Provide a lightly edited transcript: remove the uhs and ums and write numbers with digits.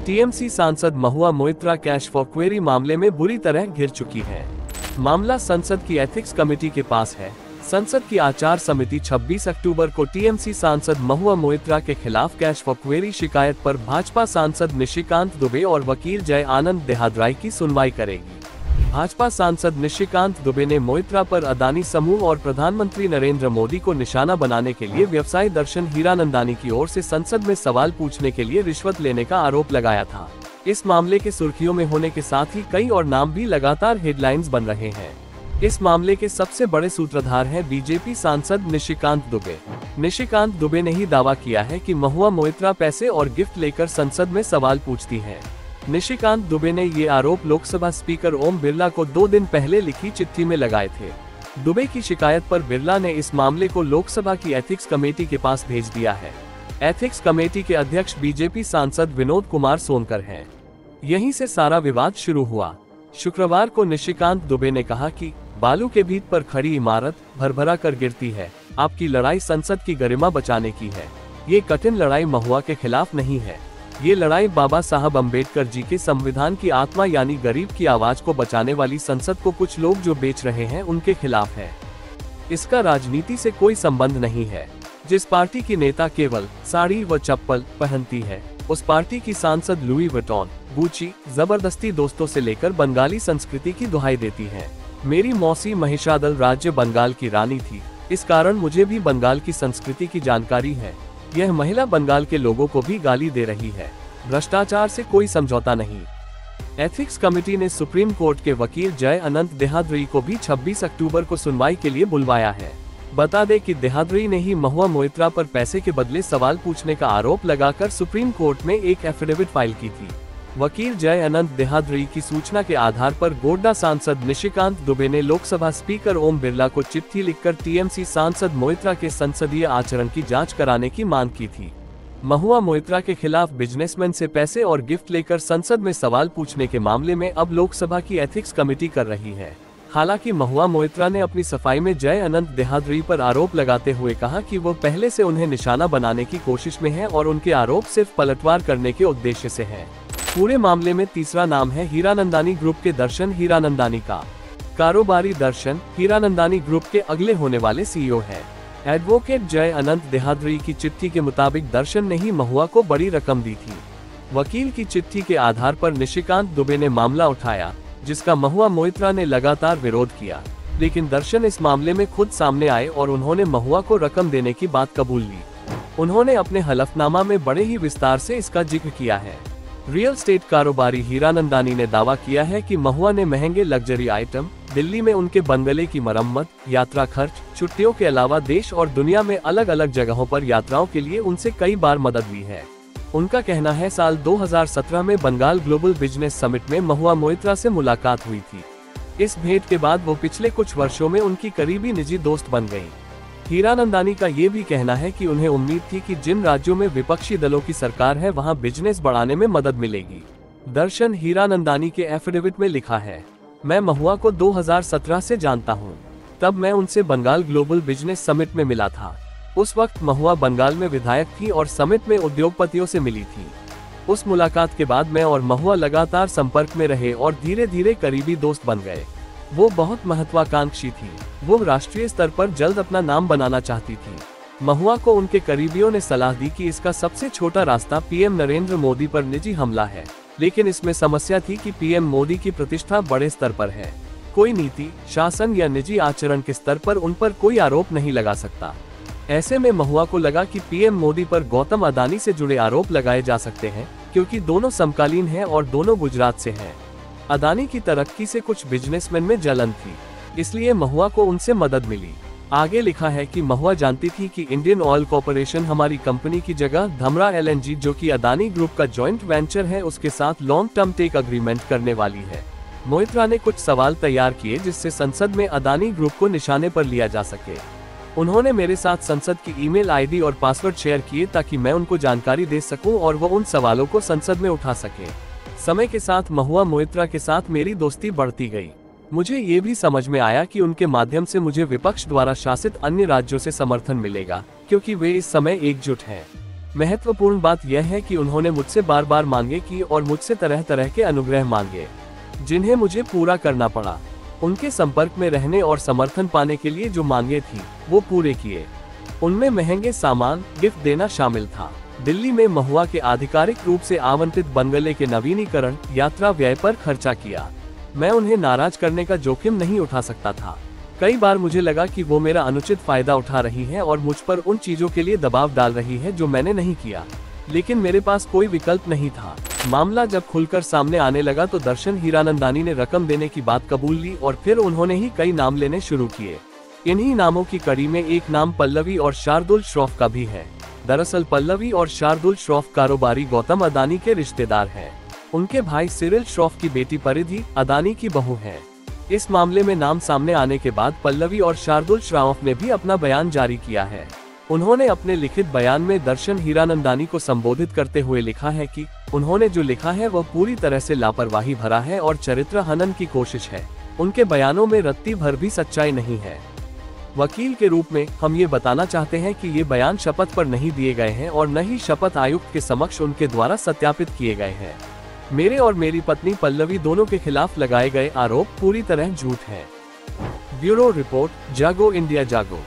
TMC सांसद Mahua Moitra cash for query मामले में बुरी तरह घिर चुकी है। मामला संसद की एथिक्स कमेटी के पास है। संसद की आचार समिति 26 अक्टूबर को टीएमसी सांसद महुआ मोइत्रा के खिलाफ कैश फॉर क्वेरी शिकायत पर भाजपा सांसद निशिकांत दुबे और वकील जय आनंद देहाद्राई की सुनवाई करेगी। भाजपा सांसद निशिकांत दुबे ने मोइत्रा पर अदानी समूह और प्रधानमंत्री नरेंद्र मोदी को निशाना बनाने के लिए व्यवसायी दर्शन हीरानंदानी की ओर से संसद में सवाल पूछने के लिए रिश्वत लेने का आरोप लगाया था। इस मामले के सुर्खियों में होने के साथ ही कई और नाम भी लगातार हेडलाइंस बन रहे हैं। इस मामले के सबसे बड़े सूत्रधार हैं बीजेपी सांसद निशिकांत दुबे। निशिकांत दुबे ने ही दावा किया है कि महुआ मोइत्रा पैसे और गिफ्ट लेकर संसद में सवाल पूछती है। निशिकांत दुबे ने ये आरोप लोकसभा स्पीकर ओम बिरला को 2 दिन पहले लिखी चिट्ठी में लगाए थे। दुबे की शिकायत पर बिरला ने इस मामले को लोकसभा की एथिक्स कमेटी के पास भेज दिया है। एथिक्स कमेटी के अध्यक्ष बीजेपी सांसद विनोद कुमार सोनकर हैं। यहीं से सारा विवाद शुरू हुआ। शुक्रवार को निशिकांत दुबे ने कहा कि बालू के भीत पर खड़ी इमारत भरभरा कर गिरती है। आपकी लड़ाई संसद की गरिमा बचाने की है। ये कठिन लड़ाई महुआ के खिलाफ नहीं है। ये लड़ाई बाबा साहब अम्बेडकर जी के संविधान की आत्मा यानी गरीब की आवाज को बचाने वाली संसद को कुछ लोग जो बेच रहे हैं उनके खिलाफ है। इसका राजनीति से कोई संबंध नहीं है। जिस पार्टी की नेता केवल साड़ी व चप्पल पहनती है, उस पार्टी की सांसद लुई विटॉन, गुची, जबरदस्ती दोस्तों से लेकर बंगाली संस्कृति की दुहाई देती है। मेरी मौसी महिषादल राज्य बंगाल की रानी थी, इस कारण मुझे भी बंगाल की संस्कृति की जानकारी है। यह महिला बंगाल के लोगों को भी गाली दे रही है। भ्रष्टाचार से कोई समझौता नहीं। एथिक्स कमेटी ने सुप्रीम कोर्ट के वकील जय अनंत देहाद्री को भी 26 अक्टूबर को सुनवाई के लिए बुलवाया है। बता दें कि देहाद्री ने ही महुआ मोइत्रा पर पैसे के बदले सवाल पूछने का आरोप लगाकर सुप्रीम कोर्ट में एक एफिडेविट फाइल की थी। वकील जय अनंत देहाद्री की सूचना के आधार पर गोड्डा सांसद निशिकांत दुबे ने लोकसभा स्पीकर ओम बिरला को चिट्ठी लिखकर टीएमसी सांसद मोइत्रा के संसदीय आचरण की जांच कराने की मांग की थी। महुआ मोइत्रा के खिलाफ बिजनेसमैन से पैसे और गिफ्ट लेकर संसद में सवाल पूछने के मामले में अब लोकसभा की एथिक्स कमेटी कर रही है। हालांकि महुआ मोइत्रा ने अपनी सफाई में जय अनंत देहाद्री पर आरोप लगाते हुए कहा कि वो पहले से उन्हें निशाना बनाने की कोशिश में है और उनके आरोप सिर्फ पलटवार करने के उद्देश्य से है। पूरे मामले में तीसरा नाम है हीरानंदानी ग्रुप के दर्शन हीरानंदानी का। कारोबारी दर्शन हीरानंदानी ग्रुप के अगले होने वाले सीईओ है। एडवोकेट जय अनंत देहाद्री की चिट्ठी के मुताबिक दर्शन ने ही महुआ को बड़ी रकम दी थी। वकील की चिट्ठी के आधार पर निशिकांत दुबे ने मामला उठाया, जिसका महुआ मोइत्रा ने लगातार विरोध किया, लेकिन दर्शन इस मामले में खुद सामने आए और उन्होंने महुआ को रकम देने की बात कबूल ली। उन्होंने अपने हलफनामा में बड़े ही विस्तार से इसका जिक्र किया है। रियल स्टेट कारोबारी हीरानंदानी ने दावा किया है कि महुआ ने महंगे लग्जरी आइटम, दिल्ली में उनके बंगले की मरम्मत, यात्रा खर्च, छुट्टियों के अलावा देश और दुनिया में अलग अलग जगहों पर यात्राओं के लिए उनसे कई बार मदद ली है। उनका कहना है साल 2017 में बंगाल ग्लोबल बिजनेस समिट में महुआ मोइत्रा से मुलाकात हुई थी। इस भेंट के बाद वो पिछले कुछ वर्षों में उनकी करीबी निजी दोस्त बन गयी। हीरानंदानी का ये भी कहना है कि उन्हें उम्मीद थी कि जिन राज्यों में विपक्षी दलों की सरकार है वहां बिजनेस बढ़ाने में मदद मिलेगी। दर्शन हीरानंदानी के एफिडेविट में लिखा है, मैं महुआ को 2017 से जानता हूँ। तब मैं उनसे बंगाल ग्लोबल बिजनेस समिट में मिला था। उस वक्त महुआ बंगाल में विधायक थी और समिट में उद्योगपतियों से मिली थी। उस मुलाकात के बाद मैं और महुआ लगातार संपर्क में रहे और धीरे धीरे करीबी दोस्त बन गए। वो बहुत महत्वाकांक्षी थी। वो राष्ट्रीय स्तर पर जल्द अपना नाम बनाना चाहती थी। महुआ को उनके करीबियों ने सलाह दी कि इसका सबसे छोटा रास्ता पीएम नरेंद्र मोदी पर निजी हमला है, लेकिन इसमें समस्या थी कि पीएम मोदी की प्रतिष्ठा बड़े स्तर पर है। कोई नीति, शासन या निजी आचरण के स्तर पर उन पर कोई आरोप नहीं लगा सकता। ऐसे में महुआ को लगा कि पीएम मोदी पर गौतम अदानी से जुड़े आरोप लगाए जा सकते हैं, क्योंकि दोनों समकालीन हैं और दोनों गुजरात से हैं। अदानी की तरक्की से कुछ बिजनेसमैन में जलन थी, इसलिए महुआ को उनसे मदद मिली। आगे लिखा है कि महुआ जानती थी कि इंडियन ऑयल कॉरपोरेशन हमारी कंपनी की जगह धमरा एलएनजी, जो कि अदानी ग्रुप का जॉइंट वेंचर है, उसके साथ लॉन्ग टर्म टेक अग्रीमेंट करने वाली है। मोइत्रा ने कुछ सवाल तैयार किए जिससे संसद में अदानी ग्रुप को निशाने पर लिया जा सके। उन्होंने मेरे साथ संसद की ईमेल आईडी और पासवर्ड शेयर किए ताकि मैं उनको जानकारी दे सकूं और वो उन सवालों को संसद में उठा सके। समय के साथ महुआ मोइत्रा के साथ मेरी दोस्ती बढ़ती गई। मुझे ये भी समझ में आया कि उनके माध्यम से मुझे विपक्ष द्वारा शासित अन्य राज्यों से समर्थन मिलेगा, क्योंकि वे इस समय एकजुट हैं। महत्वपूर्ण बात यह है कि उन्होंने मुझसे बार बार मांगे की और मुझसे तरह तरह के अनुग्रह मांगे, जिन्हें मुझे पूरा करना पड़ा। उनके संपर्क में रहने और समर्थन पाने के लिए जो मांगे थी वो पूरे किए। उनमें महंगे सामान, गिफ्ट देना शामिल था। दिल्ली में महुआ के आधिकारिक रूप से आवंटित बंगले के नवीनीकरण, यात्रा व्यय पर खर्चा किया। मैं उन्हें नाराज करने का जोखिम नहीं उठा सकता था। कई बार मुझे लगा कि वो मेरा अनुचित फायदा उठा रही है और मुझ पर उन चीजों के लिए दबाव डाल रही है जो मैंने नहीं किया, लेकिन मेरे पास कोई विकल्प नहीं था। मामला जब खुलकर सामने आने लगा तो दर्शन हीरानंदानी ने रकम देने की बात कबूल ली और फिर उन्होंने ही कई नाम लेने शुरू किए। इन्हीं नामों की कड़ी में एक नाम पल्लवी और शार्दुल श्रॉफ का भी है। दरअसल पल्लवी और शार्दुल श्रॉफ कारोबारी गौतम अदानी के रिश्तेदार हैं। उनके भाई सिरिल श्रॉफ की बेटी परिधि अदानी की बहू है। इस मामले में नाम सामने आने के बाद पल्लवी और शार्दुल श्रॉफ ने भी अपना बयान जारी किया है। उन्होंने अपने लिखित बयान में दर्शन हीरानंदानी को संबोधित करते हुए लिखा है कि उन्होंने जो लिखा है वह पूरी तरह से लापरवाही भरा है और चरित्र हनन की कोशिश है। उनके बयानों में रत्ती भर भी सच्चाई नहीं है। वकील के रूप में हम ये बताना चाहते हैं कि ये बयान शपथ पर नहीं दिए गए हैं और न ही शपथ आयुक्त के समक्ष उनके द्वारा सत्यापित किए गए हैं। मेरे और मेरी पत्नी पल्लवी दोनों के खिलाफ लगाए गए आरोप पूरी तरह झूठ हैं। ब्यूरो रिपोर्ट, जागो इंडिया जागो।